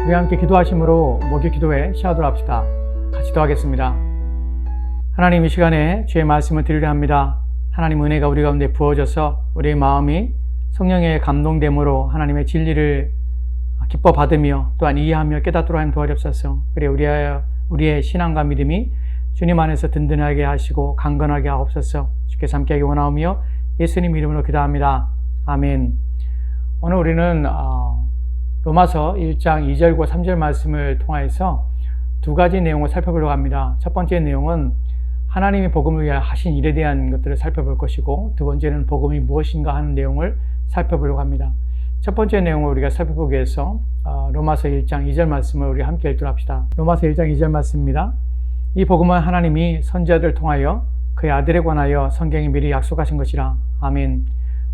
우리 함께 기도하심으로 목요 기도에 시작하도록 합시다. 같이 기도하겠습니다. 하나님, 이 시간에 주의 말씀을 드리려 합니다. 하나님, 은혜가 우리 가운데 부어져서 우리의 마음이 성령의 감동됨으로 하나님의 진리를 기뻐 받으며 또한 이해하며 깨닫도록 하여 도와주옵소서. 그래 우리의 신앙과 믿음이 주님 안에서 든든하게 하시고 강건하게 하옵소서. 주께서 함께하기 원하오며 예수님 이름으로 기도합니다. 아멘. 오늘 우리는 로마서 1장 2절과 3절 말씀을 통하여서 두 가지 내용을 살펴보려고 합니다. 첫 번째 내용은 하나님이 복음을 위하여 하신 일에 대한 것들을 살펴볼 것이고, 두 번째는 복음이 무엇인가 하는 내용을 살펴보려고 합니다. 첫 번째 내용을 우리가 살펴보기 위해서 로마서 1장 2절 말씀을 우리 함께 읽도록 합시다. 로마서 1장 2절 말씀입니다. 이 복음은 하나님이 선지자들을 통하여 그의 아들에 관하여 성경이 미리 약속하신 것이라. 아멘.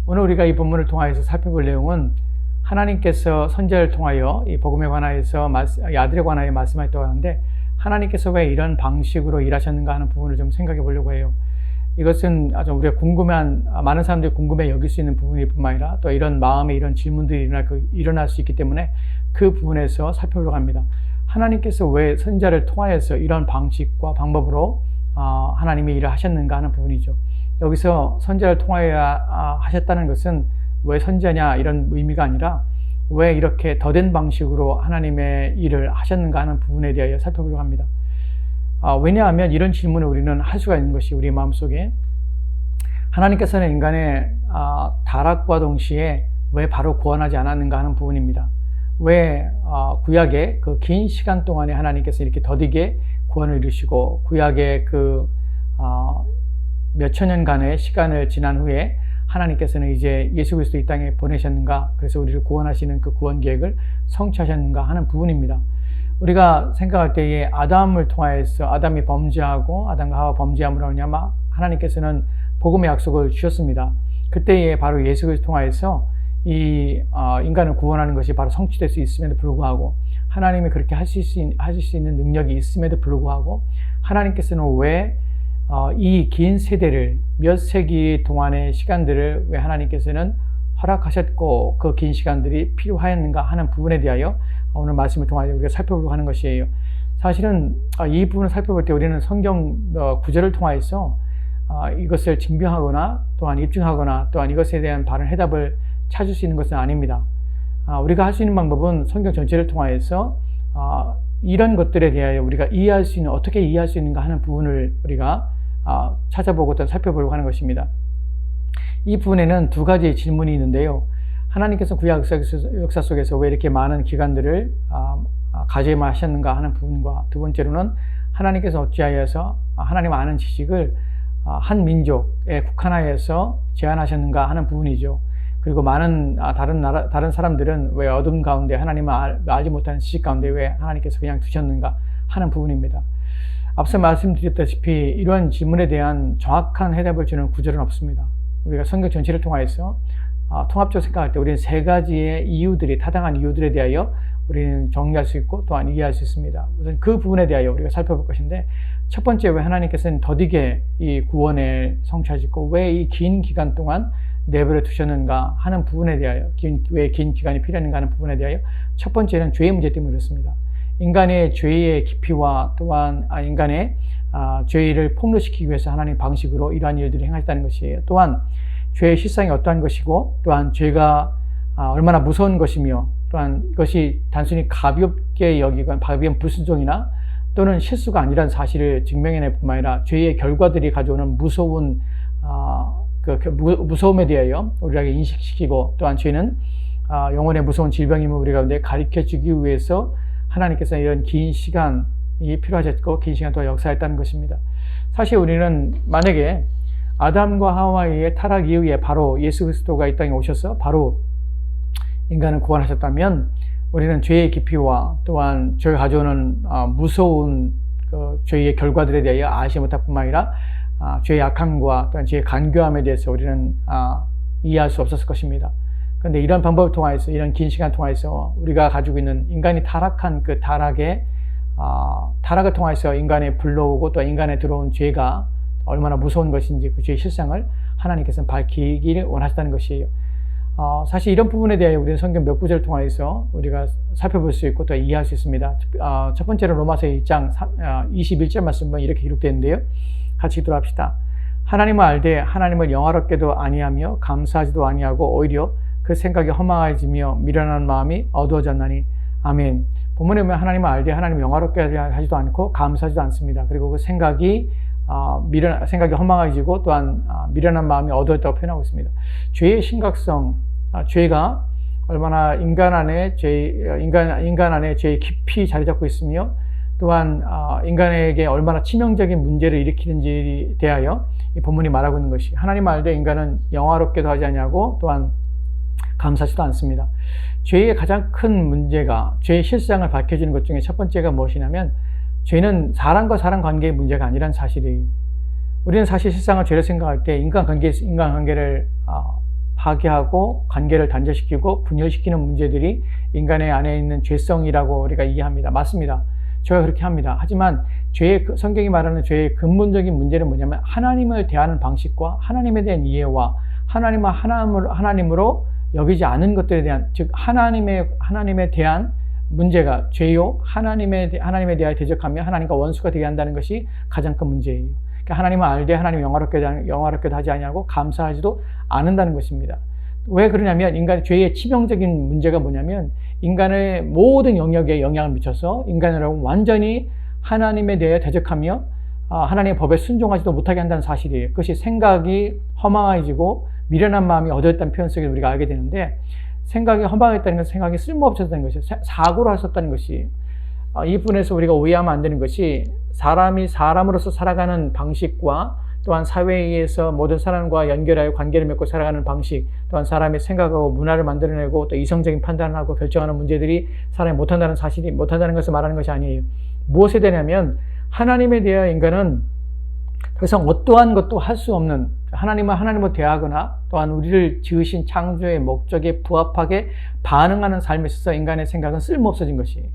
오늘 우리가 이 본문을 통하여서 살펴볼 내용은 하나님께서 선지자를 통하여 이 복음에 관하여서 이 아들에 관하여 말씀하셨다고 하는데, 하나님께서 왜 이런 방식으로 일하셨는가 하는 부분을 좀 생각해 보려고 해요. 이것은 아주 우리가 많은 사람들이 궁금해 여길 수 있는 부분일 뿐만 아니라 또 이런 마음에 이런 질문들이 일어날 수 있기 때문에 그 부분에서 살펴보려고 합니다. 하나님께서 왜 선지자를 통하여서 이런 방식과 방법으로 하나님이 일을 하셨는가 하는 부분이죠. 여기서 선지자를 통하여 하셨다는 것은 왜 선지자냐 이런 의미가 아니라 왜 이렇게 더된 방식으로 하나님의 일을 하셨는가 하는 부분에 대하여 살펴보려고 합니다. 왜냐하면 이런 질문을 우리는 할 수가 있는 것이 우리 마음속에, 하나님께서는 인간의 타락과 동시에 왜 바로 구원하지 않았는가 하는 부분입니다. 왜 구약의 그 긴 시간 동안에 하나님께서 이렇게 더디게 구원을 이루시고, 구약의 그 몇천 년간의 시간을 지난 후에 하나님께서는 이제 예수 그리스도 이 땅에 보내셨는가, 그래서 우리를 구원하시는 그 구원 계획을 성취하셨는가 하는 부분입니다. 우리가 생각할 때에 아담을 통하여서 아담이 범죄하고 아담과 하와 범죄함으로 말미암아 하나님께서는 복음의 약속을 주셨습니다. 그때에 바로 예수 그리스도 통하여서 이 인간을 구원하는 것이 바로 성취될 수 있음에도 불구하고, 하나님이 그렇게 하실 수 있는 능력이 있음에도 불구하고, 하나님께서는 왜 이 긴 세대를 몇 세기 동안의 시간들을 왜 하나님께서는 허락하셨고 그 긴 시간들이 필요하였는가 하는 부분에 대하여 오늘 말씀을 통하여 우리가 살펴보려고 하는 것이에요. 사실은 이 부분을 살펴볼 때 우리는 성경 구절을 통하여서 이것을 증명하거나 또한 입증하거나 또한 이것에 대한 바른 해답을 찾을 수 있는 것은 아닙니다. 우리가 할 수 있는 방법은 성경 전체를 통하여서 이런 것들에 대하여 우리가 어떻게 이해할 수 있는가 하는 부분을 우리가 찾아보고 또 살펴보려고 하는 것입니다. 이 부분에는 두 가지 질문이 있는데요. 하나님께서 구약 역사 속에서 왜 이렇게 많은 기관들을 가져야만 하셨는가 하는 부분과, 두 번째로는 하나님께서 어찌하여서 하나님 아는 지식을 한 민족에 국한하여서 제한하셨는가 하는 부분이죠. 그리고 많은 다른 사람들은 왜 어둠 가운데 하나님을 알지 못하는 지식 가운데 왜 하나님께서 그냥 두셨는가 하는 부분입니다. 앞서 말씀드렸다시피 이러한 질문에 대한 정확한 해답을 주는 구절은 없습니다. 우리가 성경 전체를 통하여서 통합적으로 생각할 때 우리는 세 가지의 이유들이, 타당한 이유들에 대하여 우리는 정리할 수 있고 또한 이해할 수 있습니다. 우선 그 부분에 대하여 우리가 살펴볼 것인데, 첫 번째, 왜 하나님께서는 더디게 이 구원을 성취하시고 왜 이 긴 기간 동안 내버려 두셨는가 하는 부분에 대하여, 왜 긴 기간이 필요했는가 하는 부분에 대하여, 첫 번째는 죄의 문제 때문에 그렇습니다. 인간의 죄의 깊이와 또한 인간의 죄를 폭로시키기 위해서 하나님 방식으로 이러한 일들을 행하셨다는 것이에요. 또한 죄의 실상이 어떠한 것이고, 또한 죄가 얼마나 무서운 것이며, 또한 이것이 단순히 가볍게 여기건 가벼운 불순종이나 또는 실수가 아니라는 사실을 증명해낼 뿐만 아니라 죄의 결과들이 가져오는 무서운 무서움에 대하여 우리에게 인식시키고, 또한 죄는 영혼의 무서운 질병임을 우리 가운데 가르쳐주기 위해서 하나님께서 이런 긴 시간이 필요하셨고 긴 시간 동안 역사했다는 것입니다. 사실 우리는 만약에 아담과 하와의 타락 이후에 바로 예수 그리스도가 이 땅에 오셔서 바로 인간을 구원하셨다면, 우리는 죄의 깊이와 또한 죄가 가져오는 무서운 죄의 결과들에 대하여 아시지 못할 뿐만 아니라 죄의 악함과 또한 죄의 간교함에 대해서 우리는 이해할 수 없었을 것입니다. 그런데 이런 방법을 통해서, 이런 긴 시간 통해서 우리가 가지고 있는 인간이 타락한 그 타락을 통해서 인간에 불러오고 또 인간에 들어온 죄가 얼마나 무서운 것인지 그 죄의 실상을 하나님께서는 밝히기를 원하셨다는 것이에요. 사실 이런 부분에 대하여 우리는 성경 몇 구절을 통해서 우리가 살펴볼 수 있고 또 이해할 수 있습니다. 첫 번째로 로마서 1장 21절 말씀은 이렇게 기록되어 있는데요. 같이 기도합시다. 하나님을 알되 하나님을 영화롭게도 아니하며 감사하지도 아니하고 오히려 그 생각이 허망해지며 미련한 마음이 어두워졌나니. 아멘. 본문에 보면 하나님을 알되 하나님을 영화롭게 하지도 않고 감사하지도 않습니다. 그리고 그 생각이 허망해지고 또한 미련한 마음이 어두웠다고 표현하고 있습니다. 죄의 심각성, 죄가 얼마나 인간 안에 죄의 깊이 자리 잡고 있으며 또한 인간에게 얼마나 치명적인 문제를 일으키는지에 대하여 이 본문이 말하고 있는 것이, 하나님 알되 인간은 영화롭게도 하지 아니하고 또한 감사하지도 않습니다. 죄의 가장 큰 문제가, 죄의 실상을 밝혀주는 것 중에 첫 번째가 무엇이냐면 죄는 사람과 사람 관계의 문제가 아니란 사실이에요. 우리는 사실 실상을 죄를 생각할 때 인간관계를 파괴하고 관계를 단절시키고 분열시키는 문제들이 인간의 안에 있는 죄성이라고 우리가 이해합니다. 맞습니다. 죄가 그렇게 합니다. 하지만 성경이 말하는 죄의 근본적인 문제는 뭐냐면 하나님을 대하는 방식과 하나님에 대한 이해와 하나님을 하나님으로 여기지 않은 것들에 대한, 즉 하나님에 대한 문제가 죄요, 하나님에 대하여 대적하며 하나님과 원수가 되게 한다는 것이 가장 큰 문제예요. 그러니까 하나님을 알되 하나님 영화롭게도 하지 아니하고 감사하지도 않는다는 것입니다. 왜 그러냐면 인간의 죄의 치명적인 문제가 뭐냐면 인간의 모든 영역에 영향을 미쳐서 인간을 완전히 하나님에 대해 대적하며 하나님의 법에 순종하지도 못하게 한다는 사실이에요. 그것이 생각이 허망해지고 미련한 마음이 어두웠다는 표현 속에 우리가 알게 되는데, 생각이 허망했다는 것은 생각이 쓸모없었다는 것이, 사고로 하셨다는 것이, 이 부분에서 우리가 오해하면 안 되는 것이 사람이 사람으로서 살아가는 방식과 또한 사회에서 모든 사람과 연결하여 관계를 맺고 살아가는 방식, 또한 사람이 생각하고 문화를 만들어내고 또 이성적인 판단을 하고 결정하는 문제들이 사람이 못한다는 것을 말하는 것이 아니에요. 무엇에 대하냐면 하나님에 대하여 인간은 더 이상 어떠한 것도 할 수 없는, 하나님을 대하거나 또한 우리를 지으신 창조의 목적에 부합하게 반응하는 삶에 있어서 인간의 생각은 쓸모없어진 것이에요.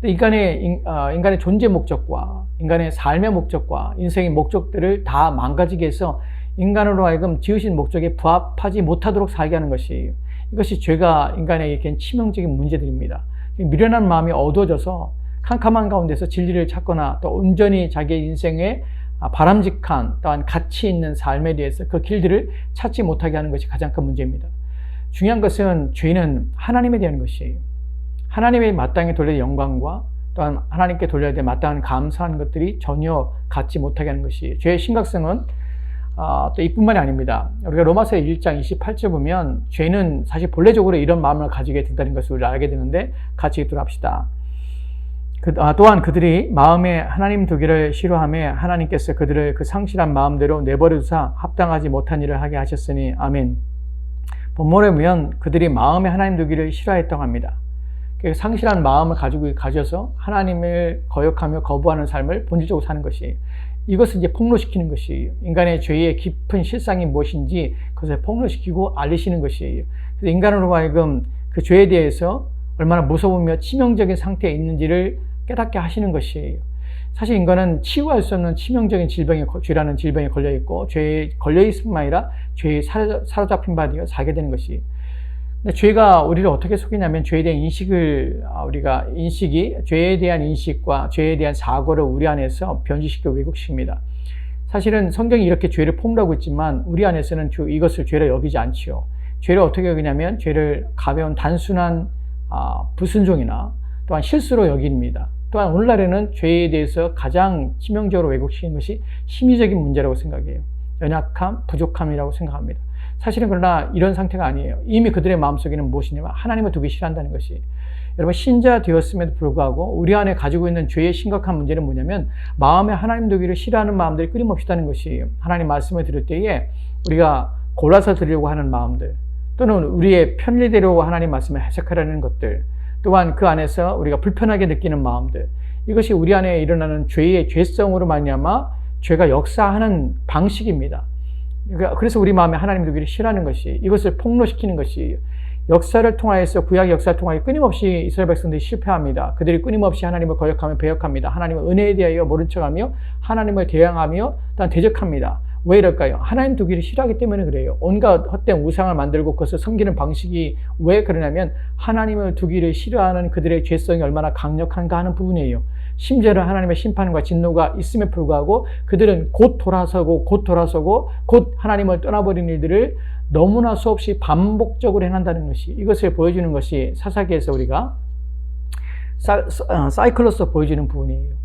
인간의 존재 목적과 인간의 삶의 목적과 인생의 목적들을 다 망가지게 해서 인간으로 하여금 지으신 목적에 부합하지 못하도록 살게 하는 것이에요. 이것이 죄가 인간에게 치명적인 문제들입니다. 미련한 마음이 어두워져서 캄캄한 가운데서 진리를 찾거나 또 온전히 자기의 인생에 바람직한 또한 가치 있는 삶에 대해서 그 길들을 찾지 못하게 하는 것이 가장 큰 문제입니다. 중요한 것은 죄는 하나님에 대한 것이에요. 하나님의 마땅히 돌려야 될 영광과 또한 하나님께 돌려야 될 마땅한 감사하는 것들이 전혀 갖지 못하게 하는 것이에요. 죄의 심각성은 또 이뿐만이 아닙니다. 우리가 로마서 1장 28절 보면 죄는 사실 본래적으로 이런 마음을 가지게 된다는 것을 우리가 알게 되는데 같이 읽도록 합시다. 또한 그들이 마음에 하나님 두기를 싫어하며 하나님께서 그들을 그 상실한 마음대로 내버려 두사 합당하지 못한 일을 하게 하셨으니. 아멘. 본문에 보면 그들이 마음에 하나님 두기를 싫어했다고 합니다. 상실한 마음을 가져서 하나님을 거역하며 거부하는 삶을 본질적으로 사는 것이에요. 이것을 이제 폭로시키는 것이에요. 인간의 죄의 깊은 실상이 무엇인지 그것을 폭로시키고 알리시는 것이에요. 그래서 인간으로 하여금 그 죄에 대해서 얼마나 무서우며 치명적인 상태에 있는지를 깨닫게 하시는 것이에요. 사실 인간은 치유할 수 없는 치명적인 죄라는 질병에 걸려있고 죄에 걸려있을 뿐만 아니라 죄에 사로잡힌 바 되어 살게 되는 것이에요. 근데 죄가 우리를 어떻게 속이냐면 죄에 대한 죄에 대한 인식과 죄에 대한 사고를 우리 안에서 변질시키고 왜곡시킵니다. 사실은 성경이 이렇게 죄를 폭로하고 있지만 우리 안에서는 이것을 죄로 여기지 않지요. 죄를 어떻게 여기냐면 죄를 가벼운 단순한 불순종이나 또한 실수로 여깁니다. 또한 오늘날에는 죄에 대해서 가장 치명적으로 왜곡시키는 것이 심리적인 문제라고 생각해요. 연약함, 부족함이라고 생각합니다. 사실은 그러나 이런 상태가 아니에요. 이미 그들의 마음속에는 무엇이냐면 하나님을 두기 싫어한다는 것이. 여러분, 신자 되었음에도 불구하고 우리 안에 가지고 있는 죄의 심각한 문제는 뭐냐면 마음에 하나님 두기를 싫어하는 마음들이 끊임없이 있다는 것이에요. 하나님 말씀을 들을 때에 우리가 골라서 들으려고 하는 마음들, 또는 우리의 편리대로 하나님 말씀을 해석하려는 것들, 또한 그 안에서 우리가 불편하게 느끼는 마음들, 이것이 우리 안에 일어나는 죄의 죄성으로 말미암아 죄가 역사하는 방식입니다. 그래서 우리 마음에 하나님 두기를 싫어하는 것이, 이것을 폭로시키는 것이, 역사를 통하여서 구약 역사를 통하여 끊임없이 이스라엘 백성들이 실패합니다. 그들이 끊임없이 하나님을 거역하며 배역합니다. 하나님의 은혜에 대하여 모른 척하며 하나님을 대항하며 또한 대적합니다. 왜 이럴까요? 하나님 두기를 싫어하기 때문에 그래요. 온갖 헛된 우상을 만들고 그것을 섬기는 방식이 왜 그러냐면 하나님을 두기를 싫어하는 그들의 죄성이 얼마나 강력한가 하는 부분이에요. 심지어는 하나님의 심판과 진노가 있음에 불구하고 그들은 곧 돌아서고 곧 하나님을 떠나버린 일들을 너무나 수없이 반복적으로 행한다는 것이, 이것을 보여주는 것이 사사기에서 우리가 사이클로서 보여주는 부분이에요.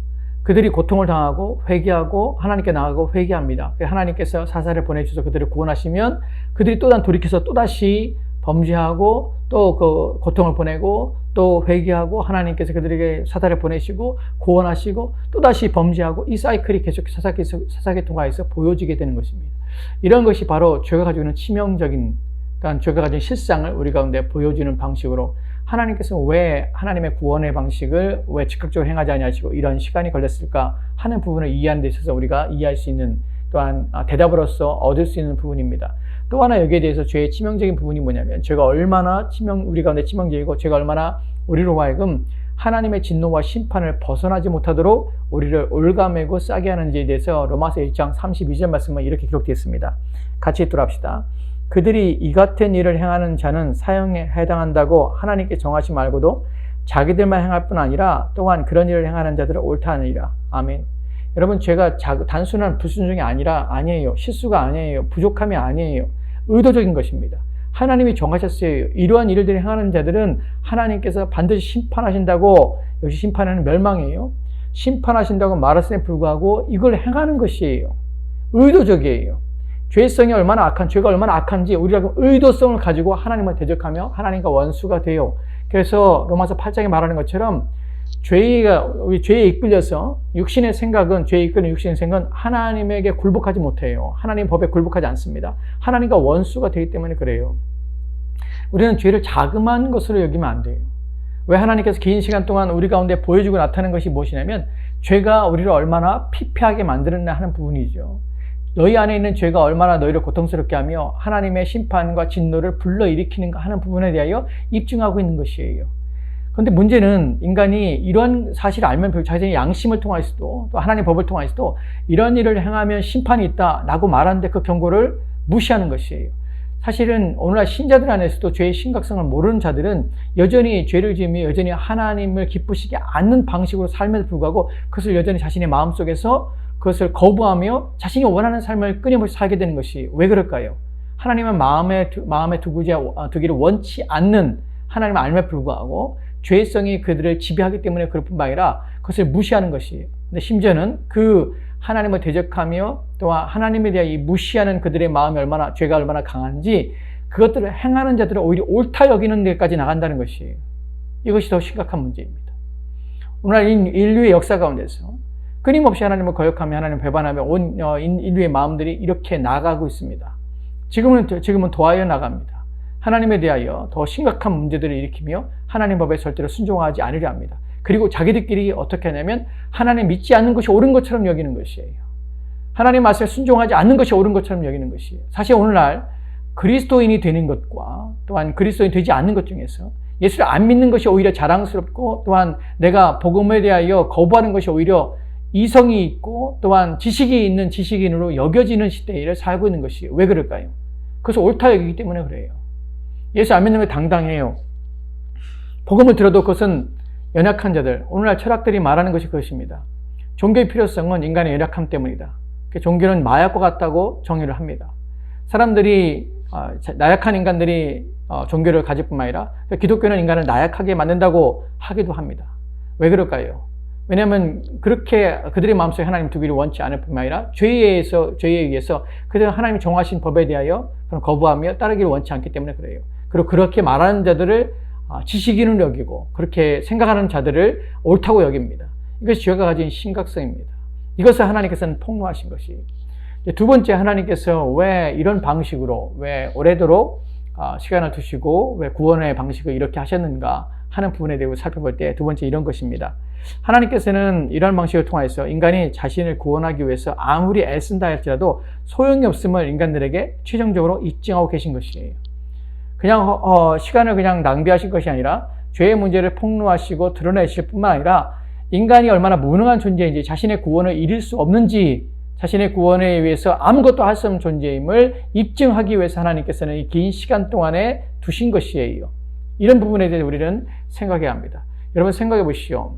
그들이 고통을 당하고 회개하고 하나님께 나가고 회개합니다. 하나님께서 사사를 보내주셔서 그들을 구원하시면 그들이 또한 돌이켜서 또다시 범죄하고 또 그 고통을 보내고 또 회개하고 하나님께서 그들에게 사사를 보내시고 구원하시고 또다시 범죄하고 이 사이클이 계속 사사기 통과해서 보여지게 되는 것입니다. 이런 것이 바로 죄가 가지고 있는 치명적인, 그러니까 죄가 가진 실상을 우리 가운데 보여주는 방식으로 하나님께서 왜 하나님의 구원의 방식을 왜 즉각적으로 행하지 아니하시고 이런 시간이 걸렸을까 하는 부분을 이해하는 데 있어서 우리가 이해할 수 있는, 또한 대답으로서 얻을 수 있는 부분입니다. 또 하나 여기에 대해서 죄의 치명적인 부분이 뭐냐면, 죄가 얼마나 우리 가운데 치명적이고 죄가 얼마나 우리로 하여금 하나님의 진노와 심판을 벗어나지 못하도록 우리를 올가매고 싸게 하는지에 대해서 로마서 1장 32절 말씀은 이렇게 기록되어 있습니다. 같이 읽도록 합시다. 그들이 이 같은 일을 행하는 자는 사형에 해당한다고 하나님께 정하시 말고도 자기들만 행할 뿐 아니라 또한 그런 일을 행하는 자들을 옳다 하느니라. 아멘. 여러분, 죄가 단순한 불순종이 아니에요. 실수가 아니에요. 부족함이 아니에요. 의도적인 것입니다. 하나님이 정하셨어요. 이러한 일들을 행하는 자들은 하나님께서 반드시 심판하신다고, 역시 심판하는 멸망이에요. 심판하신다고 말했음에 불구하고 이걸 행하는 것이에요. 의도적이에요. 죄성이 얼마나 죄가 얼마나 악한지 우리가 의도성을 가지고 하나님을 대적하며 하나님과 원수가 돼요. 그래서 로마서 8장에 말하는 것처럼 죄에 이끌려서 육신의 생각은, 죄에 이끌린 육신의 생각은 하나님에게 굴복하지 못해요. 하나님 법에 굴복하지 않습니다. 하나님과 원수가 되기 때문에 그래요. 우리는 죄를 자그마한 것으로 여기면 안 돼요. 왜 하나님께서 긴 시간 동안 우리 가운데 보여주고 나타나는 것이 무엇이냐면, 죄가 우리를 얼마나 피폐하게 만드느냐 하는 부분이죠. 너희 안에 있는 죄가 얼마나 너희를 고통스럽게 하며 하나님의 심판과 진노를 불러일으키는가 하는 부분에 대하여 입증하고 있는 것이에요. 그런데 문제는 인간이 이런 사실을 알면 자신의 양심을 통해서도 또 하나님의 법을 통해서도 이런 일을 행하면 심판이 있다라고 말하는데 그 경고를 무시하는 것이에요. 사실은 오늘날 신자들 안에서도 죄의 심각성을 모르는 자들은 여전히 죄를 지으며 여전히 하나님을 기쁘시게 않는 방식으로 삶에도 불구하고 그것을 여전히 자신의 마음속에서 그것을 거부하며 자신이 원하는 삶을 끊임없이 살게 되는 것이 왜 그럴까요? 하나님은 마음에 두기를 원치 않는 하나님을 알며 불구하고 죄성이 그들을 지배하기 때문에 그럴 뿐만 아니라 그것을 무시하는 것이에요. 근데 심지어는 그 하나님을 대적하며 또한 하나님에 대해 이 무시하는 그들의 마음이 죄가 얼마나 강한지 그것들을 행하는 자들을 오히려 옳다 여기는 데까지 나간다는 것이에요. 이것이 더 심각한 문제입니다. 오늘 인류의 역사 가운데서 끊임없이 하나님을 거역하며 하나님을 배반하며 온 인류의 마음들이 이렇게 나가고 있습니다. 지금은 더하여 나갑니다. 하나님에 대하여 더 심각한 문제들을 일으키며 하나님 법에 절대로 순종하지 않으려 합니다. 그리고 자기들끼리 어떻게 하냐면 하나님 믿지 않는 것이 옳은 것처럼 여기는 것이에요. 하나님 말씀에 순종하지 않는 것이 옳은 것처럼 여기는 것이에요. 사실 오늘날 그리스도인이 되는 것과 또한 그리스도인이 되지 않는 것 중에서 예수를 안 믿는 것이 오히려 자랑스럽고 또한 내가 복음에 대하여 거부하는 것이 오히려 이성이 있고 또한 지식이 있는 지식인으로 여겨지는 시대를 살고 있는 것이에요. 왜 그럴까요? 그것을 옳다 여기기 때문에 그래요. 예수 안 믿는 게 당당해요. 복음을 들어도 그것은 연약한 자들, 오늘날 철학들이 말하는 것이 그것입니다. 종교의 필요성은 인간의 연약함 때문이다. 종교는 마약과 같다고 정의를 합니다. 사람들이 나약한 인간들이 종교를 가질 뿐만 아니라 기독교는 인간을 나약하게 만든다고 하기도 합니다. 왜 그럴까요? 왜냐하면 그렇게 그들의 마음속에 하나님 두기를 원치 않을 뿐만 아니라 죄에 의해서 그들은 하나님이 정하신 법에 대하여 거부하며 따르기를 원치 않기 때문에 그래요. 그리고 그렇게 말하는 자들을 지식인으로 여기고 그렇게 생각하는 자들을 옳다고 여깁니다. 이것이 죄가 가진 심각성입니다. 이것을 하나님께서는 폭로하신 것이. 두 번째, 하나님께서 왜 이런 방식으로 왜 오래도록 시간을 두시고 왜 구원의 방식을 이렇게 하셨는가 하는 부분에 대해 살펴볼 때 두 번째 이런 것입니다. 하나님께서는 이런 방식을 통해서 인간이 자신을 구원하기 위해서 아무리 애쓴다 할지라도 소용이 없음을 인간들에게 최종적으로 입증하고 계신 것이에요. 그냥 시간을 그냥 낭비하실 것이 아니라 죄의 문제를 폭로하시고 드러내실 뿐만 아니라 인간이 얼마나 무능한 존재인지, 자신의 구원을 이룰 수 없는지 자신의 구원에 위해서 아무것도 할 수 없는 존재임을 입증하기 위해서 하나님께서는 이 긴 시간 동안에 두신 것이에요. 이런 부분에 대해서 우리는 생각해야 합니다. 여러분 생각해 보시오.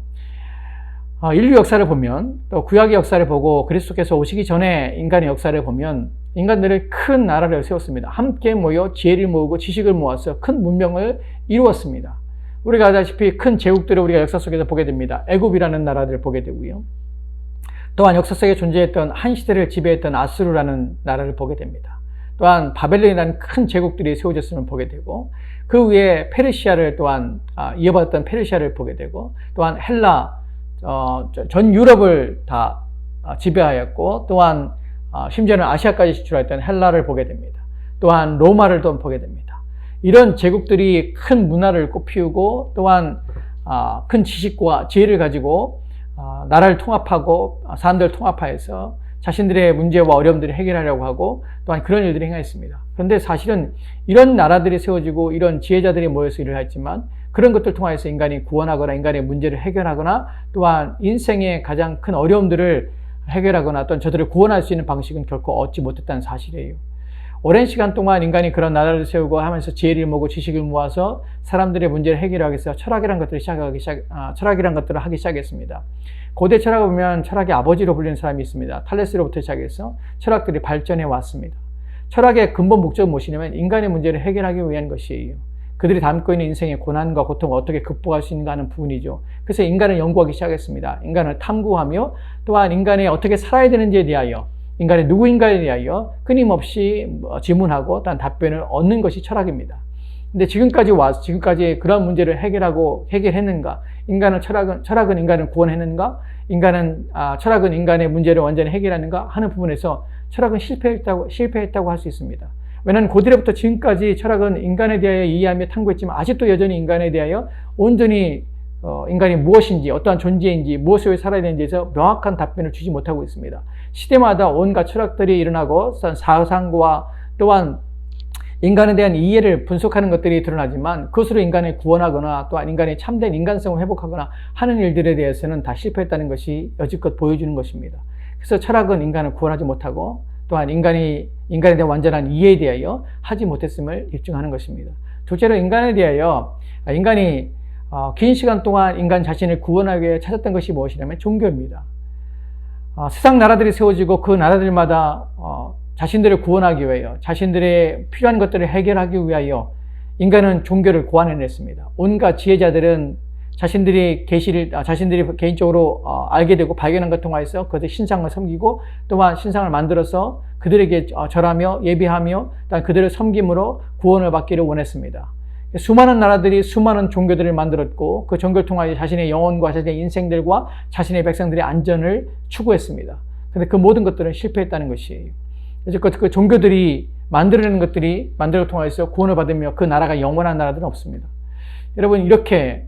인류 역사를 보면 또 구약의 역사를 보고 그리스도께서 오시기 전에 인간의 역사를 보면 인간들은 큰 나라를 세웠습니다. 함께 모여 지혜를 모으고 지식을 모아서 큰 문명을 이루었습니다. 우리가 알다시피 큰 제국들을 우리가 역사 속에서 보게 됩니다. 애굽이라는 나라를 보게 되고요. 또한 역사 속에 존재했던 한 시대를 지배했던 아수르라는 나라를 보게 됩니다. 또한 바벨론이라는 큰 제국들이 세워졌음을 보게 되고 그 위에 페르시아를 또한 이어받았던 페르시아를 보게 되고 또한 헬라 전 유럽을 다 지배하였고 또한 심지어는 아시아까지 진출했던 헬라를 보게 됩니다. 또한 로마를 또 보게 됩니다. 이런 제국들이 큰 문화를 꽃피우고 또한 큰 지식과 지혜를 가지고 나라를 통합하고 사람들을 통합하여서 자신들의 문제와 어려움들을 해결하려고 하고 또한 그런 일들을 행하였습니다. 그런데 사실은 이런 나라들이 세워지고 이런 지혜자들이 모여서 일을 했지만 그런 것들 통해서 인간이 구원하거나 인간의 문제를 해결하거나 또한 인생의 가장 큰 어려움들을 해결하거나 또는 저들을 구원할 수 있는 방식은 결코 얻지 못했다는 사실이에요. 오랜 시간 동안 인간이 그런 나라를 세우고 하면서 지혜를 모으고 지식을 모아서 사람들의 문제를 해결하기 위해서 철학이라는 것들을 하기 시작했습니다. 고대 철학을 보면 철학의 아버지로 불리는 사람이 있습니다. 탈레스로부터 시작해서 철학들이 발전해 왔습니다. 철학의 근본 목적은 무엇이냐면 인간의 문제를 해결하기 위한 것이에요. 그들이 담고 있는 인생의 고난과 고통을 어떻게 극복할 수 있는가 하는 부분이죠. 그래서 인간을 연구하기 시작했습니다. 인간을 탐구하며 또한 인간이 어떻게 살아야 되는지에 대하여 인간이 누구인가에 대하여 끊임없이 질문하고 또한 답변을 얻는 것이 철학입니다. 근데 지금까지 그런 문제를 해결했는가? 철학은 인간을 구원했는가? 철학은 인간의 문제를 완전히 해결하는가? 하는 부분에서 철학은 실패했다고 할 수 있습니다. 왜냐하면 고대로부터 지금까지 철학은 인간에 대하여 이해하며 탐구했지만 아직도 여전히 인간에 대하여 온전히 인간이 무엇인지 어떠한 존재인지 무엇을 위해 살아야 되는지에서 명확한 답변을 주지 못하고 있습니다. 시대마다 온갖 철학들이 일어나고 사상과 또한 인간에 대한 이해를 분석하는 것들이 드러나지만 그것으로 인간을 구원하거나 또한 인간의 참된 인간성을 회복하거나 하는 일들에 대해서는 다 실패했다는 것이 여지껏 보여주는 것입니다. 그래서 철학은 인간을 구원하지 못하고 또한 인간에 대한 완전한 이해에 대하여 하지 못했음을 입증하는 것입니다. 둘째로 인간에 대하여 인간이 긴 시간 동안 인간 자신을 구원하기 위해 찾았던 것이 무엇이냐면 종교입니다. 세상 나라들이 세워지고 그 나라들마다 자신들을 구원하기 위하여 자신들의 필요한 것들을 해결하기 위하여 인간은 종교를 고안해냈습니다. 온갖 지혜자들은 자신들이 개인적으로 알게 되고 발견한 것 통해서 그것의 신상을 섬기고 또한 신상을 만들어서 그들에게 절하며 예배하며 그들을 섬김으로 구원을 받기를 원했습니다. 수많은 나라들이 수많은 종교들을 만들었고 그 종교를 통하여 자신의 영혼과 자신의 인생들과 자신의 백성들의 안전을 추구했습니다. 그런데 그 모든 것들은 실패했다는 것이에요. 그 종교들이 만들어내는 것들이 만들어 통해서 구원을 받으며 그 나라가 영원한 나라들은 없습니다. 여러분 이렇게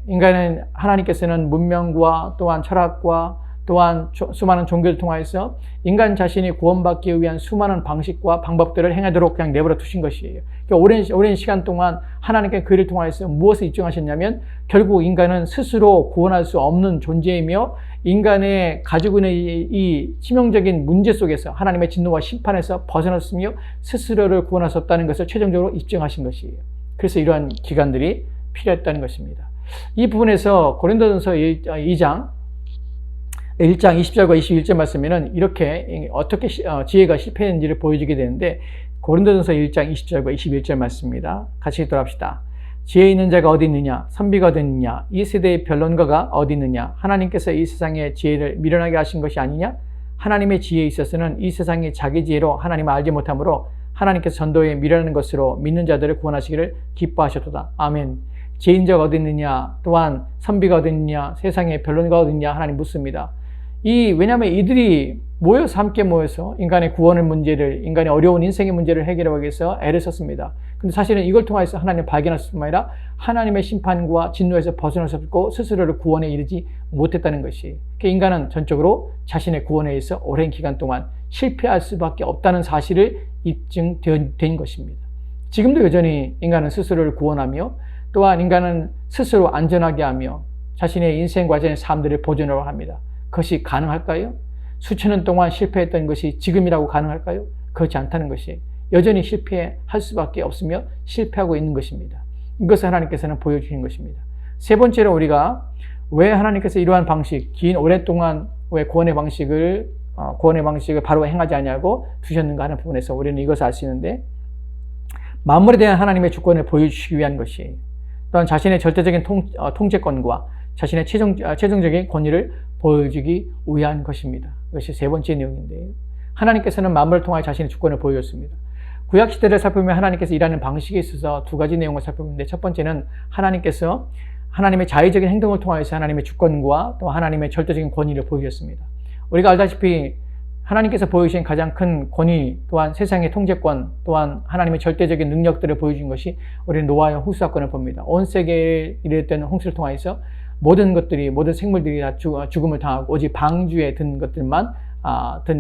하나님께서는 문명과 또한 철학과 또한 수많은 종교를 통해서 인간 자신이 구원받기 위한 수많은 방식과 방법들을 행하도록 그냥 내버려 두신 것이에요. 오랜 시간 동안 하나님께 그를 통해서 무엇을 입증하셨냐면 결국 인간은 스스로 구원할 수 없는 존재이며 인간의 가지고 있는 이 치명적인 문제 속에서 하나님의 진노와 심판에서 벗어났으며 스스로를 구원할 수 없다는 것을 최종적으로 입증하신 것이에요. 그래서 이러한 기간들이 필요했다는 것입니다. 이 부분에서 고린도전서 2장 20절과 21절 말씀에는 이렇게 어떻게 지혜가 실패했는지를 보여주게 되는데 고린도전서 1장 20절과 21절 말씀입니다. 같이 읽도록 합시다. 지혜 있는 자가 어디 있느냐? 선비가 어디 있느냐? 이 세대의 변론가가 어디 있느냐? 하나님께서 이 세상의 지혜를 미련하게 하신 것이 아니냐? 하나님의 지혜에 있어서는 이 세상이 자기 지혜로 하나님을 알지 못하므로 하나님께서 전도에 미련하는 것으로 믿는 자들을 구원하시기를 기뻐하셨도다. 아멘. 지혜인 자가 어디 있느냐? 또한 선비가 어디 있느냐? 세상의 변론가가 어디 있느냐? 하나님 묻습니다. 왜냐하면 이들이 함께 모여서 인간의 구원의 문제를, 인간의 어려운 인생의 문제를 해결하기 위해서 애를 썼습니다. 근데 사실은 이걸 통해서 하나님을 발견할 뿐만 아니라 하나님의 심판과 진노에서 벗어날 수 없고 스스로를 구원에 이르지 못했다는 것이. 인간은 전적으로 자신의 구원에 의해서 오랜 기간 동안 실패할 수밖에 없다는 사실을 입증된 것입니다. 지금도 여전히 인간은 스스로를 구원하며 또한 인간은 스스로 안전하게 하며 자신의 인생과 자신의 삶들을 보존하려고 합니다. 그것이 가능할까요? 수천 년 동안 실패했던 것이 지금이라고 가능할까요? 그렇지 않다는 것이 여전히 실패할 수밖에 없으며 실패하고 있는 것입니다. 이것을 하나님께서는 보여주신 것입니다. 세 번째로 우리가 왜 하나님께서 이러한 방식, 긴 오랫동안 왜 구원의 방식을 바로 행하지 않냐고 두셨는가 하는 부분에서 우리는 이것을 알 수 있는데, 만물에 대한 하나님의 주권을 보여주시기 위한 것이, 또한 자신의 절대적인 통제권과 자신의 최종적인 권위를 보여주기 위한 것입니다. 이것이 세 번째 내용인데, 하나님께서는 만물을 통하여 자신의 주권을 보여줬습니다. 구약시대를 살펴보면 하나님께서 일하는 방식에 있어서 두 가지 내용을 살펴보는데, 첫 번째는 하나님께서 하나님의 자의적인 행동을 통하여서 하나님의 주권과 또 하나님의 절대적인 권위를 보여주셨습니다. 우리가 알다시피 하나님께서 보여주신 가장 큰 권위, 또한 세상의 통제권, 또한 하나님의 절대적인 능력들을 보여준 것이 우리는 노아의 홍수 사건을 봅니다. 온 세계에 이르렀던 홍수를 통해서 모든 생물들이 다 죽음을 당하고 오직 방주에 든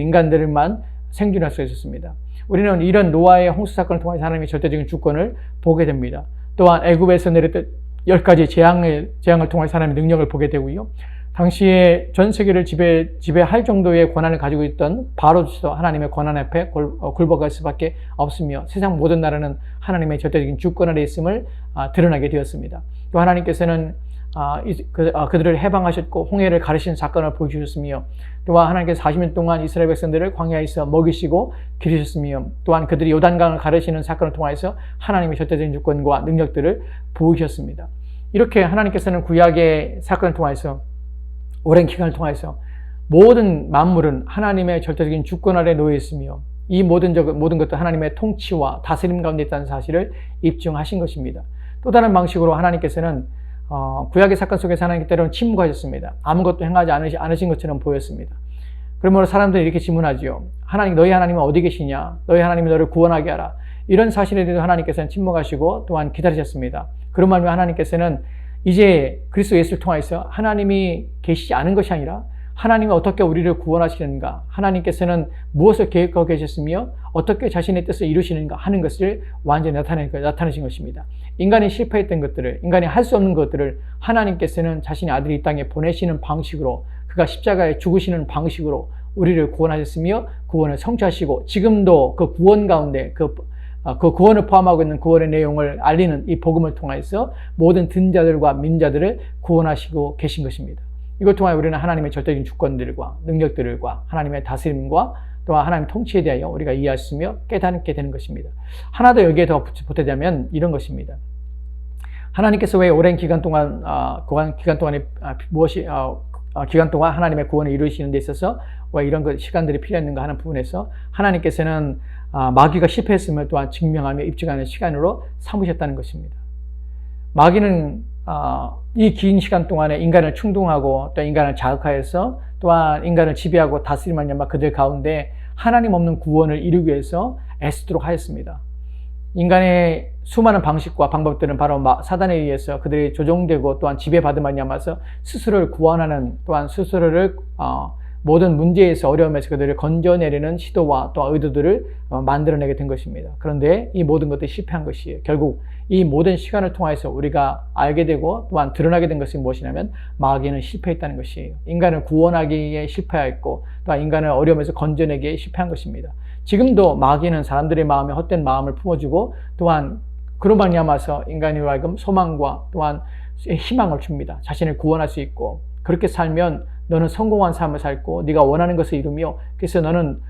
인간들만 생존할 수 있었습니다. 우리는 이런 노아의 홍수 사건을 통해서 하나님의 절대적인 주권을 보게 됩니다. 또한 애굽에서 내렸던 10가지 재앙을 통해서 하나님의 능력을 보게 되고요. 당시에 전 세계를 지배할 정도의 권한을 가지고 있던 바로조차도 하나님의 권한 앞에 굴복할 수밖에 없으며, 세상 모든 나라는 하나님의 절대적인 주권 아래 있음을 드러나게 되었습니다. 또 하나님께서는 그들을 해방하셨고 홍해를 가르치는 사건을 보여주셨으며, 또한 하나님께서 40년 동안 이스라엘 백성들을 광야에서 먹이시고 기르셨으며, 또한 그들이 요단강을 가르치는 사건을 통해서 하나님의 절대적인 주권과 능력들을 보이셨습니다. 이렇게 하나님께서는 구약의 사건을 통해서, 오랜 기간을 통해서 모든 만물은 하나님의 절대적인 주권 아래 놓여 있으며, 이 모든 것도 하나님의 통치와 다스림 가운데 있다는 사실을 입증하신 것입니다. 또 다른 방식으로 하나님께서는 구약의 사건 속에서 하나님께 때로는 침묵하셨습니다. 아무것도 행하지 않으신 것처럼 보였습니다. 그러므로 사람들이 이렇게 질문하지요. 너희 하나님은 어디 계시냐? 너희 하나님이 너를 구원하게 하라. 이런 사실에 대해서 하나님께서는 침묵하시고 또한 기다리셨습니다. 그런 말로 하나님께서는 이제 그리스도 예수를 통해서 하나님이 계시지 않은 것이 아니라 하나님이 어떻게 우리를 구원하시는가, 하나님께서는 무엇을 계획하고 계셨으며 어떻게 자신의 뜻을 이루시는가 하는 것을 완전히 나타내신 것입니다. 인간이 실패했던 것들을, 인간이 할 수 없는 것들을 하나님께서는 자신의 아들을 이 땅에 보내시는 방식으로, 그가 십자가에 죽으시는 방식으로 우리를 구원하셨으며 구원을 성취하시고, 지금도 그 구원 가운데 그 구원을 포함하고 있는 구원의 내용을 알리는 이 복음을 통해서 모든 든자들과 민자들을 구원하시고 계신 것입니다. 이걸 통하여 우리는 하나님의 절대적인 주권들과 능력들과 하나님의 다스림과 또한 하나님의 통치에 대하여 우리가 이해하시며 깨닫게 되는 것입니다. 하나 더 여기에 더 보태자면 이런 것입니다. 하나님께서 왜 오랜 기간 동안 하나님의 구원을 이루시는 데 있어서 왜 이런 시간들이 필요했는가 하는 부분에서 하나님께서는 마귀가 실패했음을 또한 증명하며 입증하는 시간으로 삼으셨다는 것입니다. 마귀는 이 긴 시간 동안에 인간을 충동하고 또 인간을 자극하여서 또한 인간을 지배하고 다스림하는 야마 그들 가운데 하나님 없는 구원을 이루기 위해서 애쓰도록 하였습니다. 인간의 수많은 방식과 방법들은 바로 사단에 의해서 그들이 조종되고 또한 지배받은 말미암아서 스스로를 구원하는, 또한 스스로를 모든 문제에서 어려움에서 그들을 건져내려는 시도와 또 의도들을 만들어내게 된 것입니다. 그런데 이 모든 것들이 실패한 것이에요. 결국 이 모든 시간을 통해서 우리가 알게 되고 또한 드러나게 된 것이 무엇이냐면 마귀는 실패했다는 것이에요. 인간을 구원하기에 실패했고 또한 인간을 어려움에서 건져내기에 실패한 것입니다. 지금도 마귀는 사람들의 마음에 헛된 마음을 품어주고 또한 그로 말미암아서 인간으로 하여금 소망과 또한 희망을 줍니다. 자신을 구원할 수 있고, 그렇게 살면 너는 성공한 삶을 살고 네가 원하는 것을 이루며, 그래서 너는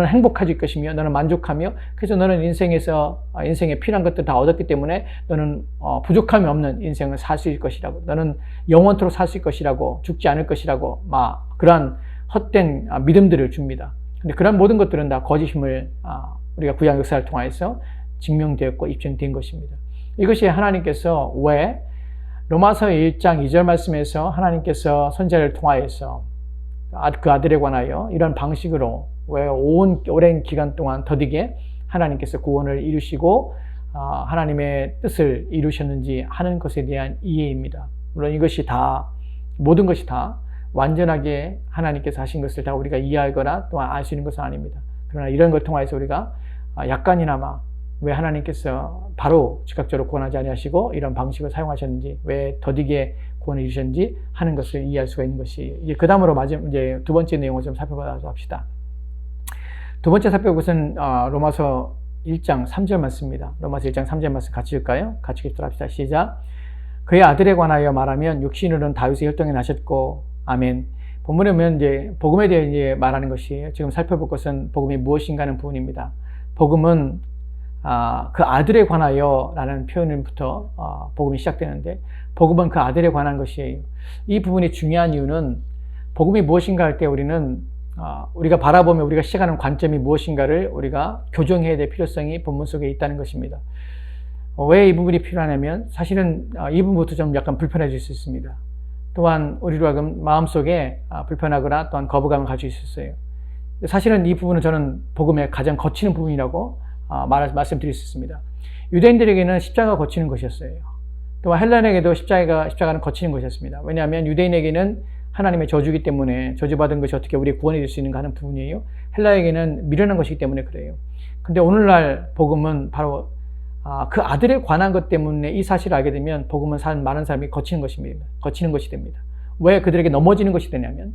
행복해질 것이며 너는 만족하며, 그래서 너는 인생에 필요한 것들 다 얻었기 때문에 너는 부족함이 없는 인생을 살 수 있을 것이라고, 너는 영원토록 살 수 있을 것이라고, 죽지 않을 것이라고 그러한 헛된 믿음들을 줍니다. 근데 그런 모든 것들은 다 거짓임을 우리가 구약 역사를 통해서 증명되었고 입증된 것입니다. 이것이 하나님께서 왜 로마서 1장 2절 말씀에서 하나님께서 선지자를 통하여서 그 아들에 관하여 이런 방식으로 왜 오랜 기간 동안 더디게 하나님께서 구원을 이루시고 하나님의 뜻을 이루셨는지 하는 것에 대한 이해입니다. 물론 이것이 다, 모든 것이 다 완전하게 하나님께서 하신 것을 다 우리가 이해하거나 또한 알 수 있는 것은 아닙니다. 그러나 이런 걸 통해서 우리가 약간이나마 왜 하나님께서 바로 즉각적으로 구원하지 아니하시고 이런 방식을 사용하셨는지, 왜 더디게 구원을 이루셨는지 하는 것을 이해할 수가 있는 것이 이제 그 다음으로 이제 두 번째 내용을 좀 살펴보도록 합시다. 두 번째 살펴볼 것은 로마서 1장 3절 말씀입니다. 로마서 1장 3절 말씀 같이 읽을까요? 같이 읽도록 합시다. 시작. 그의 아들에 관하여 말하면 육신으로는 다윗의 혈통에 나셨고 아멘. 본문에 보면 이제 복음에 대해 이제 말하는 것이 지금 살펴볼 것은 복음이 무엇인가 하는 부분입니다. 복음은 그 아들에 관하여라는 표현부터 복음이 시작되는데 복음은 그 아들에 관한 것이에요. 이 부분이 중요한 이유는 복음이 무엇인가 할 때 우리가 바라보며 우리가 시작하는 관점이 무엇인가를 우리가 교정해야 될 필요성이 본문 속에 있다는 것입니다. 왜 이 부분이 필요하냐면 사실은 이 부분부터 좀 약간 불편해질 수 있습니다. 또한 우리로 하여금 마음속에 불편하거나 또한 거부감을 가지고 있었어요. 사실은 이 부분은 저는 복음의 가장 거치는 부분이라고 말씀드릴 수 있습니다. 유대인들에게는 십자가가 거치는 것이었어요. 또한 헬라인에게도 십자가는 거치는 것이었습니다. 왜냐하면 유대인에게는 하나님의 저주이기 때문에 저주받은 것이 어떻게 우리의 구원이 될 수 있는가 하는 부분이에요. 헬라에게는 미련한 것이기 때문에 그래요. 근데 오늘날 복음은 바로 그 아들에 관한 것 때문에 이 사실을 알게 되면 복음은 많은 사람이 거치는 것이 됩니다. 왜 그들에게 넘어지는 것이 되냐면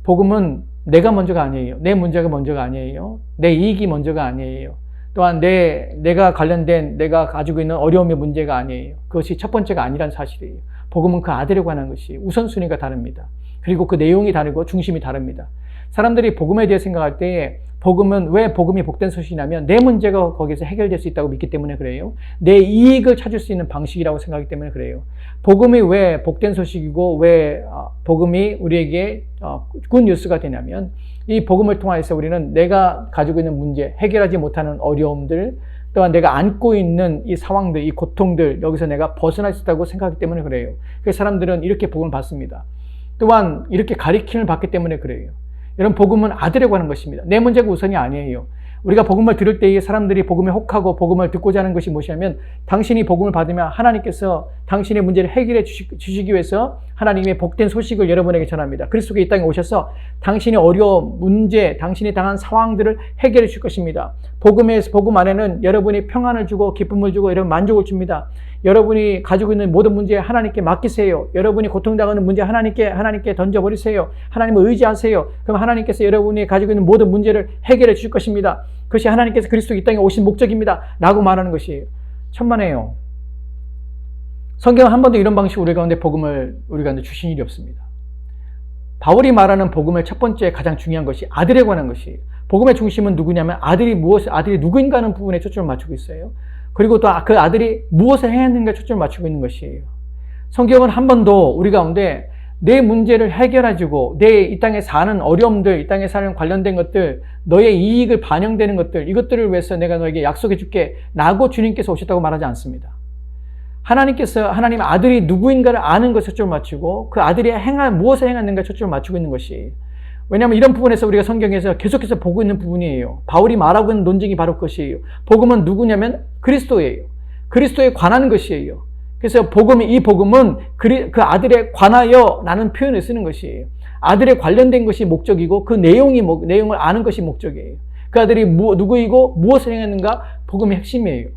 복음은 내가 먼저가 아니에요. 내 문제가 먼저가 아니에요. 내 이익이 먼저가 아니에요. 또한 내가 관련된 내가 가지고 있는 어려움의 문제가 아니에요. 그것이 첫 번째가 아니란 사실이에요. 복음은 그 아들에 관한 것이 우선순위가 다릅니다. 그리고 그 내용이 다르고 중심이 다릅니다. 사람들이 복음에 대해 생각할 때 복음은 왜 복음이 복된 소식이냐면 내 문제가 거기서 해결될 수 있다고 믿기 때문에 그래요. 내 이익을 찾을 수 있는 방식이라고 생각하기 때문에 그래요. 복음이 왜 복된 소식이고 왜 복음이 우리에게 굿뉴스가 되냐면 이 복음을 통해서 우리는 내가 가지고 있는 문제, 해결하지 못하는 어려움들, 또한 내가 안고 있는 이 상황들, 이 고통들, 여기서 내가 벗어날 수 있다고 생각하기 때문에 그래요. 그래서 사람들은 이렇게 복음을 받습니다. 또한 이렇게 가르침을 받기 때문에 그래요. 여러분, 복음은 아들에 관한 것입니다. 내 문제가 우선이 아니에요. 우리가 복음을 들을 때에 사람들이 복음에 혹하고 복음을 듣고자 하는 것이 무엇이냐면 당신이 복음을 받으면 하나님께서 당신의 문제를 해결해 주시기 위해서 하나님의 복된 소식을 여러분에게 전합니다. 그리스도가 이 땅에 오셔서 당신의 어려움, 문제, 당신이 당한 상황들을 해결해 줄 것입니다. 복음 안에는 여러분이 평안을 주고 기쁨을 주고 여러분 만족을 줍니다. 여러분이 가지고 있는 모든 문제 하나님께 맡기세요. 여러분이 고통당하는 문제 하나님께 던져버리세요. 하나님을 의지하세요. 그럼 하나님께서 여러분이 가지고 있는 모든 문제를 해결해 줄 것입니다. 그것이 하나님께서 그리스도 이 땅에 오신 목적입니다. 라고 말하는 것이에요. 천만에요. 성경은 한 번도 이런 방식으로 우리 가운데 복음을 우리 가운데 주신 일이 없습니다. 바울이 말하는 복음의 첫 번째 가장 중요한 것이 아들에 관한 것이에요. 복음의 중심은 누구냐면 아들이 누구인가 하는 부분에 초점을 맞추고 있어요. 그리고 또 그 아들이 무엇을 해야 하는가 초점을 맞추고 있는 것이에요. 성경은 한 번도 우리 가운데 내 문제를 해결해주고 내 이 땅에 사는 어려움들, 이 땅에 사는 관련된 것들, 너의 이익을 반영되는 것들, 이것들을 위해서 내가 너에게 약속해 줄게 라고 주님께서 오셨다고 말하지 않습니다. 하나님 아들이 누구인가를 아는 것에 초점을 맞추고 그 아들이 무엇을 행했는가 초점을 맞추고 있는 것이에요. 왜냐하면 이런 부분에서 우리가 성경에서 계속해서 보고 있는 부분이에요. 바울이 말하고 있는 논증이 바로 그것이에요. 복음은 누구냐면 그리스도예요. 그리스도에 관한 것이에요. 그래서 이 복음은 그 아들에 관하여 라는 표현을 쓰는 것이에요. 아들에 관련된 것이 목적이고 그 내용을 아는 것이 목적이에요. 그 아들이 누구이고 무엇을 행했는가 복음의 핵심이에요.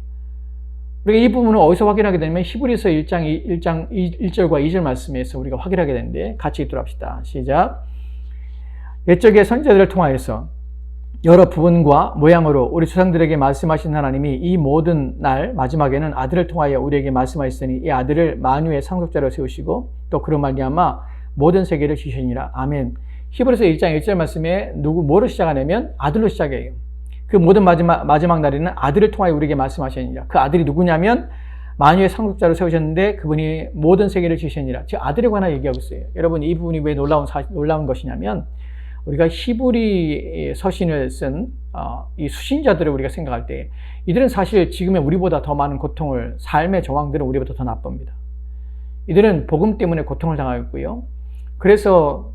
우리가 이 부분을 어디서 확인하게 되냐면 히브리서 1장 1절과 2절 말씀에서 우리가 확인하게 되는데 같이 읽도록 합시다. 시작. 옛적의 선지자들을 통하여서 여러 부분과 모양으로 우리 조상들에게 말씀하신 하나님이 이 모든 날 마지막에는 아들을 통하여 우리에게 말씀하셨으니 이 아들을 만유의 상속자로 세우시고 또 그로 말미암아 모든 세계를 지으시니라. 아멘. 히브리서 1장 1절 말씀에 뭐로 시작하냐면 아들로 시작해요. 그 모든 마지막 날에는 아들을 통하여 우리에게 말씀하셨느니라. 그 아들이 누구냐면 만유의 상속자로 세우셨는데 그분이 모든 세계를 지으셨느니라. 즉 아들에 관한 얘기하고 있어요. 여러분, 이 부분이 왜 놀라운 것이냐면 우리가 히브리 서신을 쓴 이 수신자들을 우리가 생각할 때 이들은 사실 지금의 우리보다 더 많은 고통을, 삶의 정황들은 우리보다 더 나쁩니다. 이들은 복음 때문에 고통을 당하고 있고요. 그래서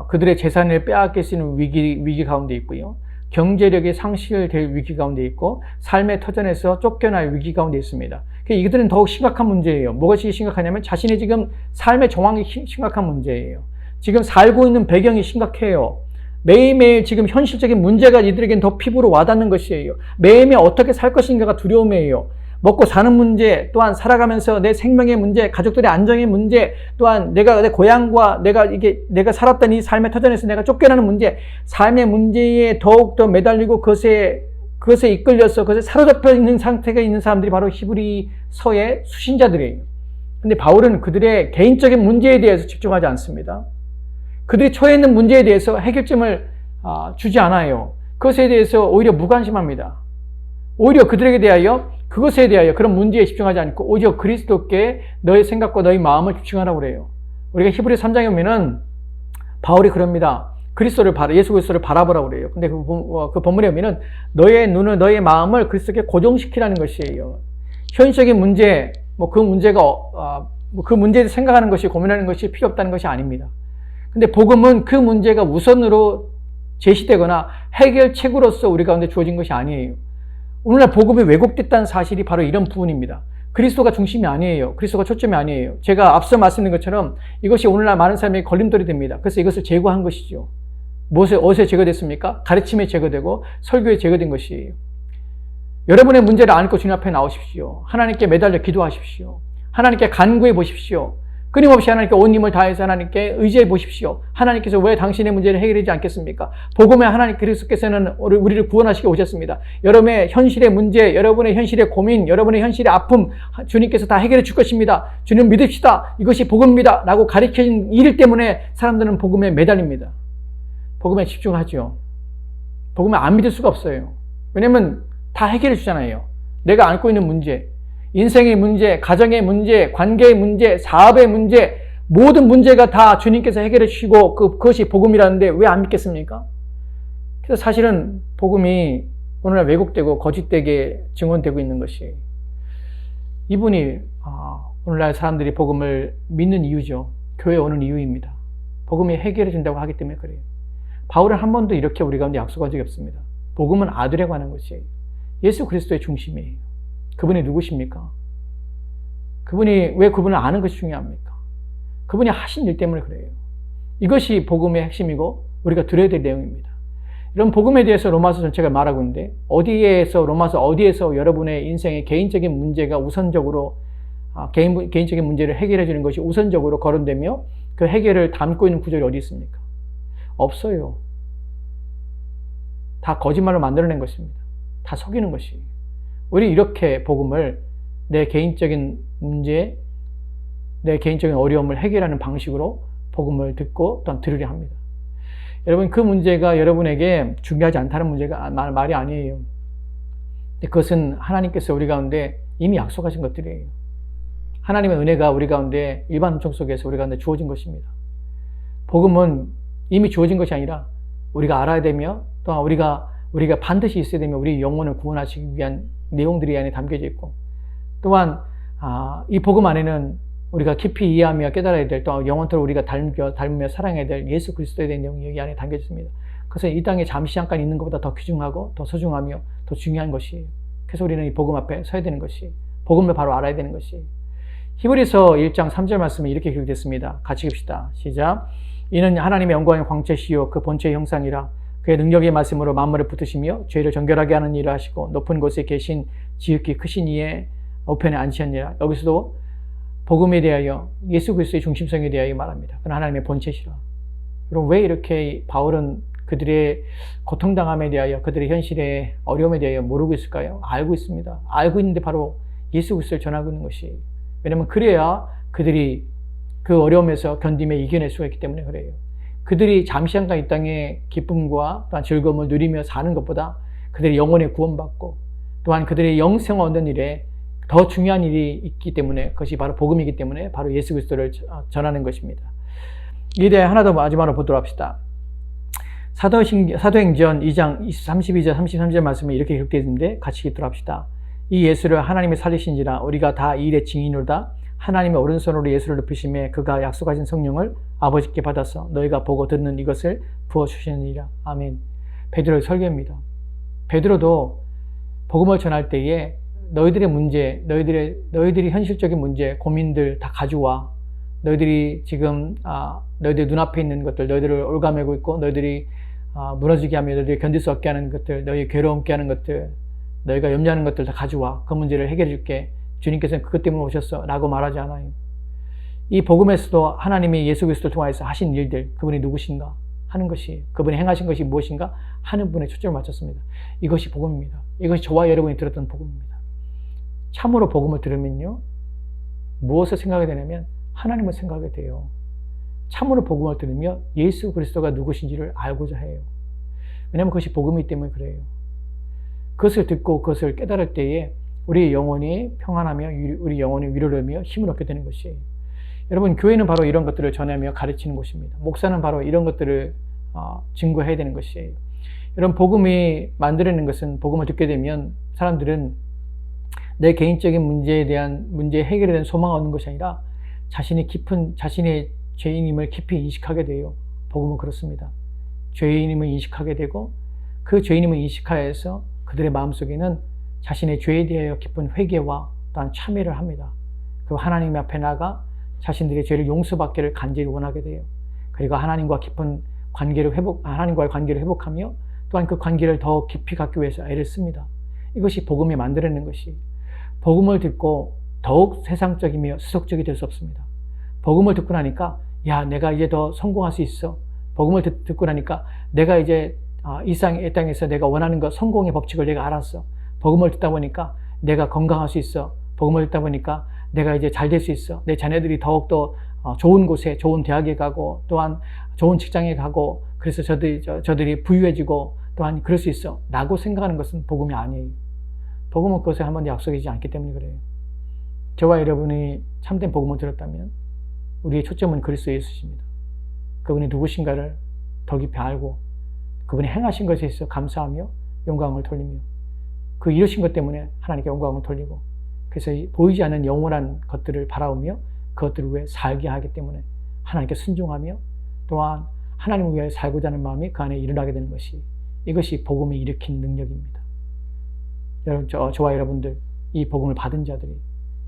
그들의 재산을 빼앗길 수 있는 위기 가운데 있고요. 경제력이 상실될 위기 가운데 있고 삶의 터전에서 쫓겨날 위기 가운데 있습니다. 이들은 더욱 심각한 문제예요. 무엇이 심각하냐면 자신의 지금 삶의 정황이 심각한 문제예요. 지금 살고 있는 배경이 심각해요. 매일매일 지금 현실적인 문제가 이들에겐 더 피부로 와닿는 것이에요. 매일매일 어떻게 살 것인가가 두려움이에요. 먹고 사는 문제, 또한 살아가면서 내 생명의 문제, 가족들의 안정의 문제, 또한 내가 내 고향과 내가 살았던 이 삶의 터전에서 내가 쫓겨나는 문제, 삶의 문제에 더욱더 매달리고 그것에 이끌려서 그것에 사로잡혀 있는 상태가 있는 사람들이 바로 히브리서의 수신자들이에요. 근데 바울은 그들의 개인적인 문제에 대해서 집중하지 않습니다. 그들이 처해 있는 문제에 대해서 해결점을 주지 않아요. 그것에 대해서 오히려 무관심합니다. 오히려 그들에게 대하여, 그것에 대하여, 그런 문제에 집중하지 않고 오히려 그리스도께 너의 생각과 너의 마음을 집중하라고 그래요. 우리가 히브리 3장에 보면은 바울이 그럽니다. 예수 그리스도를 바라보라고 그래요. 근데 그 본문에 보면은 너의 눈을, 너의 마음을 그리스도께 고정시키라는 것이에요. 현실적인 문제, 그 문제에 생각하는 것이, 고민하는 것이 필요 없다는 것이 아닙니다. 근데 복음은 그 문제가 우선으로 제시되거나 해결책으로서 우리 가운데 주어진 것이 아니에요. 오늘날 복음이 왜곡됐다는 사실이 바로 이런 부분입니다. 그리스도가 중심이 아니에요. 그리스도가 초점이 아니에요. 제가 앞서 말씀드린 것처럼 이것이 오늘날 많은 사람에게 걸림돌이 됩니다. 그래서 이것을 제거한 것이죠. 어디서 제거됐습니까? 가르침에 제거되고 설교에 제거된 것이에요. 여러분의 문제를 안고 주님 앞에 나오십시오. 하나님께 매달려 기도하십시오. 하나님께 간구해 보십시오. 끊임없이 하나님께 온 힘을 다해서 하나님께 의지해 보십시오. 하나님께서 왜 당신의 문제를 해결하지 않겠습니까? 복음의 하나님 그리스도께서는 우리를 구원하시게 오셨습니다. 여러분의 현실의 문제, 여러분의 현실의 고민, 여러분의 현실의 아픔 주님께서 다 해결해 줄 것입니다. 주님 믿읍시다. 이것이 복음입니다. 라고 가르친 일 때문에 사람들은 복음에 매달립니다. 복음에 집중하죠. 복음에 안 믿을 수가 없어요. 왜냐면 다 해결해 주잖아요. 내가 안고 있는 문제, 인생의 문제, 가정의 문제, 관계의 문제, 사업의 문제, 모든 문제가 다 주님께서 해결해 주시고 그것이 복음이라는데 왜 안 믿겠습니까? 그래서 사실은 복음이 오늘날 왜곡되고 거짓되게 증언되고 있는 것이 이분이 오늘날 사람들이 복음을 믿는 이유죠. 교회에 오는 이유입니다. 복음이 해결해 준다고 하기 때문에 그래요. 바울은 한 번도 이렇게 우리 가운데 약속한 적이 없습니다. 복음은 아들에 관한 것이에요. 예수 그리스도의 중심이에요. 그분이 누구십니까? 왜 그분을 아는 것이 중요합니까? 그분이 하신 일 때문에 그래요. 이것이 복음의 핵심이고 우리가 들어야 될 내용입니다. 이런 복음에 대해서 로마서 전체가 말하고 있는데 로마서 어디에서 여러분의 인생의 개인적인 문제가 우선적으로 개인적인 문제를 해결해 주는 것이 우선적으로 거론되며 그 해결을 담고 있는 구절이 어디 있습니까? 없어요. 다 거짓말로 만들어낸 것입니다. 다 속이는 것이에요. 우리 이렇게 복음을 내 개인적인 문제, 내 개인적인 어려움을 해결하는 방식으로 복음을 듣고 또한 들으려 합니다. 여러분, 그 문제가 여러분에게 중요하지 않다는 문제가 말이 아니에요. 그것은 하나님께서 우리 가운데 이미 약속하신 것들이에요. 하나님의 은혜가 우리 가운데 일반 은총 속에서 우리 가운데 주어진 것입니다. 복음은 이미 주어진 것이 아니라 우리가 알아야 되며 또한 우리가 반드시 있어야 되며 우리 영혼을 구원하시기 위한 내용들이 안에 담겨져 있고 또한 이 복음 안에는 우리가 깊이 이해하며 깨달아야 될 또한 영원토록 우리가 닮으며 사랑해야 될 예수 그리스도에 대한 내용이 여기 안에 담겨져 있습니다. 그래서 이 땅에 잠시 잠깐 있는 것보다 더 귀중하고 더 소중하며 더 중요한 것이에요. 그래서 우리는 이 복음 앞에 서야 되는 것이 복음을 바로 알아야 되는 것이 히브리서 1장 3절 말씀이 이렇게 기록됐습니다. 같이 읽읍시다. 시작. 이는 하나님의 영광의 광채시요 그 본체의 형상이라 그의 능력의 말씀으로 만물을 붙으시며 죄를 정결하게 하는 일을 하시고 높은 곳에 계신 지극히 크신 이의 우편에 앉으셨니라. 여기서도 복음에 대하여 예수 그리스도의 중심성에 대하여 말합니다. 그건 하나님의 본체시라. 그럼 왜 이렇게 바울은 그들의 고통당함에 대하여 그들의 현실의 어려움에 대하여 모르고 있을까요? 알고 있습니다. 알고 있는데 바로 예수 그리스도를 전하고 있는 것이 왜냐하면 그래야 그들이 그 어려움에서 견디며 이겨낼 수가 있기 때문에 그래요. 그들이 잠시 잠깐 이 땅의 기쁨과 또한 즐거움을 누리며 사는 것보다 그들의 영혼에 구원받고 또한 그들의 영생을 얻는 일에 더 중요한 일이 있기 때문에 그것이 바로 복음이기 때문에 바로 예수 그리스도를 전하는 것입니다. 이에 대해 하나 더 마지막으로 보도록 합시다. 사도행전 2장 32절 33절 말씀이 이렇게 기록되어 있는데 같이 읽도록 합시다. 이 예수를 하나님이 살리신지라 우리가 다 이 일의 증인으로다. 하나님의 오른손으로 예수를 높이심에 그가 약속하신 성령을 아버지께 받아서 너희가 보고 듣는 이것을 부어주시느니라. 아멘. 베드로의 설교입니다. 베드로도 복음을 전할 때에 너희들의 문제, 너희들이 현실적인 문제, 고민들 다 가져와. 너희들이 지금 너희들 눈앞에 있는 것들, 너희들을 올가매고 있고 너희들이 무너지게 하며 너희들이 견딜 수 없게 하는 것들, 너희 괴로움게 하는 것들 너희가 염려하는 것들 다 가져와. 그 문제를 해결해 줄게. 주님께서는 그것 때문에 오셨어. 라고 말하지 않아요. 이 복음에서도 하나님이 예수 그리스도를 통하여서 하신 일들, 그분이 누구신가 하는 것이, 그분이 행하신 것이 무엇인가 하는 분에 초점을 맞췄습니다. 이것이 복음입니다. 이것이 저와 여러분이 들었던 복음입니다. 참으로 복음을 들으면요, 무엇을 생각하게 되냐면 하나님을 생각하게 돼요. 참으로 복음을 들으며 예수 그리스도가 누구신지를 알고자 해요. 왜냐하면 그것이 복음이기 때문에 그래요. 그것을 듣고 그것을 깨달을 때에 우리 영혼이 평안하며 우리 영혼이 위로를 하며 힘을 얻게 되는 것이에요. 여러분, 교회는 바로 이런 것들을 전하며 가르치는 곳입니다. 목사는 바로 이런 것들을 증거해야 되는 것이에요. 여러분, 복음이 만들어내는 것은, 복음을 듣게 되면 사람들은 내 개인적인 문제에 대한 문제 해결에 대한 소망을 얻는 것이 아니라 자신의 죄인임을 깊이 인식하게 돼요. 복음은 그렇습니다. 죄인임을 인식하게 되고, 그 죄인임을 인식하여서 그들의 마음속에는 자신의 죄에 대하여 깊은 회개와 또한 참회를 합니다. 그 하나님 앞에 나가 자신들의 죄를 용서받기를 간절히 원하게 돼요. 그리고 하나님과의 관계를 회복하며 또한 그 관계를 더 깊이 갖기 위해서 애를 씁니다. 이것이 복음이 만들어내는 것이, 복음을 듣고 더욱 세상적이며 세속적이 될 수 없습니다. 복음을 듣고 나니까 야, 내가 이제 더 성공할 수 있어. 복음을 듣고 나니까 내가 이제 이 땅에서 내가 원하는 것, 성공의 법칙을 내가 알았어. 복음을 듣다 보니까 내가 건강할 수 있어. 복음을 듣다 보니까 내가 이제 잘 될 수 있어. 내 자녀들이 더욱더 좋은 곳에, 좋은 대학에 가고, 또한 좋은 직장에 가고, 그래서 저들이 부유해지고, 또한 그럴 수 있어. 라고 생각하는 것은 복음이 아니에요. 복음은 그것을 한번 약속이지 않기 때문에 그래요. 저와 여러분이 참된 복음을 들었다면 우리의 초점은 그리스도 예수십니다. 그분이 누구신가를 더 깊이 알고, 그분이 행하신 것에 있어 감사하며 영광을 돌리며, 그 이루신 것 때문에 하나님께 영광을 돌리고, 그래서 보이지 않는 영원한 것들을 바라보며 그것들을 위해 살게 하기 때문에 하나님께 순종하며, 또한 하나님을 위해 살고자 하는 마음이 그 안에 일어나게 되는 것이, 이것이 복음이 일으킨 능력입니다. 여러분, 저와 여러분들, 이 복음을 받은 자들이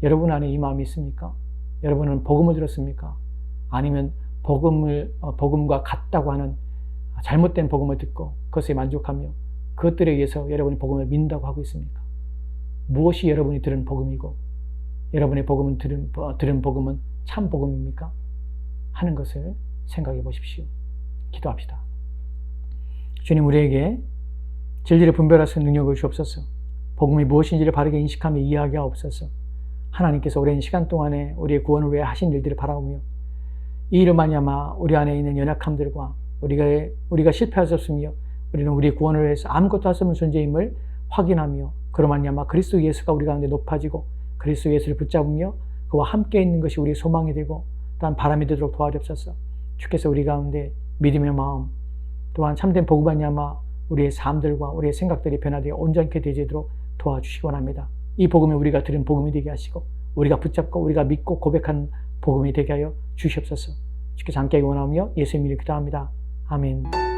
여러분 안에 이 마음이 있습니까? 여러분은 복음을 들었습니까? 아니면 복음과 같다고 하는 잘못된 복음을 듣고 그것에 만족하며 그것들에 의해서 여러분이 복음을 믿는다고 하고 있습니까? 무엇이 여러분이 들은 복음이고 여러분의 들은 복음은 참 복음입니까? 하는 것을 생각해 보십시오. 기도합시다. 주님, 우리에게 진리를 분별할 수 있는 능력을 주옵소서. 복음이 무엇인지를 바르게 인식하며 이해하게 하옵소서. 하나님께서 오랜 시간 동안에 우리의 구원을 위해 하신 일들을 바라보며 이 일을 말미암아 우리 안에 있는 연약함들과 우리가 실패할 수 없으며 우리는 우리의 구원을 위해서 아무것도 할 수 없는 존재임을 확인하며, 그로 말미암아 그리스도 예수가 우리 가운데 높아지고 그리스도 예수를 붙잡으며 그와 함께 있는 것이 우리의 소망이 되고 또한 바람이 되도록 도와주옵소서. 주께서 우리 가운데 믿음의 마음, 또한 참된 복음 말미암아 우리의 삶들과 우리의 생각들이 변화되어 온전케 되도록 도와주시기 원합니다. 이 복음이 우리가 들은 복음이 되게 하시고 우리가 붙잡고 우리가 믿고 고백한 복음이 되게 하여 주시옵소서. 주께서 함께하기 원하며 예수의 이름으로 기도합니다. 아멘.